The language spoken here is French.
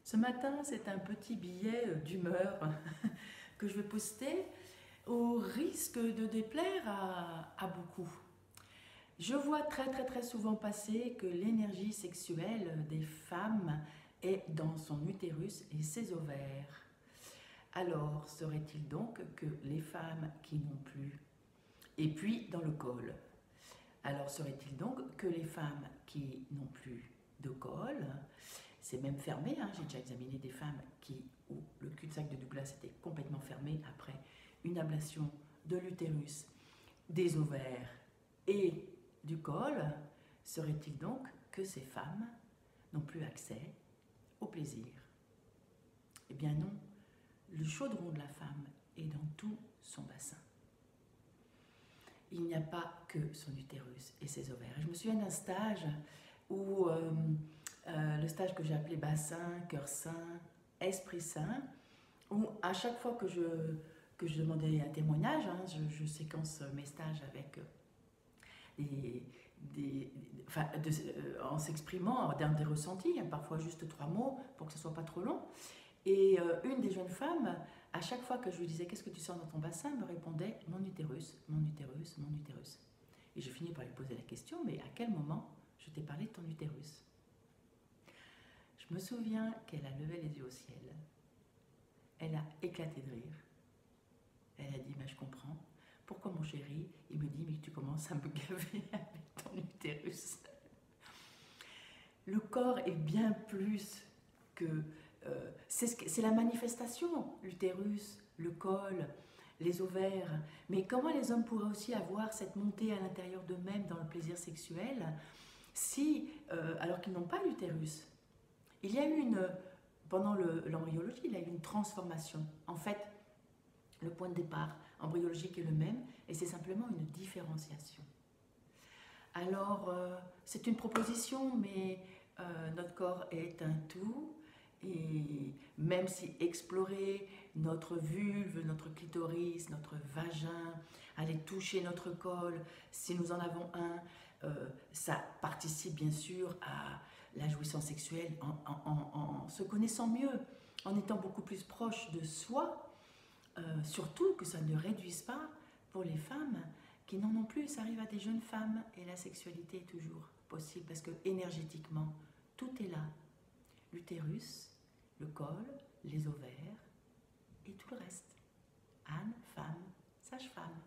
Ce matin, c'est un petit billet d'humeur que je vais poster au risque de déplaire à beaucoup. Je vois très souvent passer que l'énergie sexuelle des femmes est dans son utérus et ses ovaires. Alors, serait-il donc que les femmes qui n'ont plus, et puis dans le col, alors serait-il donc que les femmes qui n'ont plus de col, c'est même fermé, hein, j'ai déjà examiné des femmes où le cul-de-sac de Douglas était complètement fermé après une ablation de l'utérus, des ovaires et du col, serait-il donc que ces femmes n'ont plus accès au plaisir? Eh bien non, le chaudron de la femme est dans tout son bassin. Il n'y a pas que son utérus et ses ovaires. Et je me souviens d'un stage où le stage que j'ai appelé bassin, cœur saint, esprit saint, où à chaque fois que je demandais un témoignage, hein, je séquence mes stages avec en s'exprimant dans des ressentis, hein, parfois juste 3 mots pour que ce ne soit pas trop long. Et une des jeunes femmes, à chaque fois que je lui disais qu'est-ce que tu sens dans ton bassin, me répondait mon utérus, mon utérus, mon utérus. Et je finis par lui poser la question, mais à quel moment je t'ai parlé de ton utérus? Je me souviens qu'elle a levé les yeux au ciel. Elle a éclaté de rire. Elle a dit, je comprends. Pourquoi mon chéri? Il me dit, mais tu commences à me gaver avec ton utérus. Le corps est bien plus que... c'est la manifestation, l'utérus, le col, les ovaires. Mais comment les hommes pourraient aussi avoir cette montée à l'intérieur d'eux-mêmes dans le plaisir sexuel alors qu'ils n'ont pas l'utérus? Il y a eu pendant l'embryologie, il y a eu une transformation. En fait, le point de départ embryologique est le même et c'est simplement une différenciation. Alors, c'est une proposition, mais notre corps est un tout. Et même si explorer notre vulve, notre clitoris, notre vagin, aller toucher notre col, si nous en avons un, ça participe bien sûr à la jouissance sexuelle en se connaissant mieux, en étant beaucoup plus proche de soi, surtout que ça ne réduise pas pour les femmes qui n'en ont plus. Ça arrive à des jeunes femmes et la sexualité est toujours possible parce que énergétiquement, tout est là. L'utérus, le col, les ovaires et tout le reste. Anne, femme, sage-femme.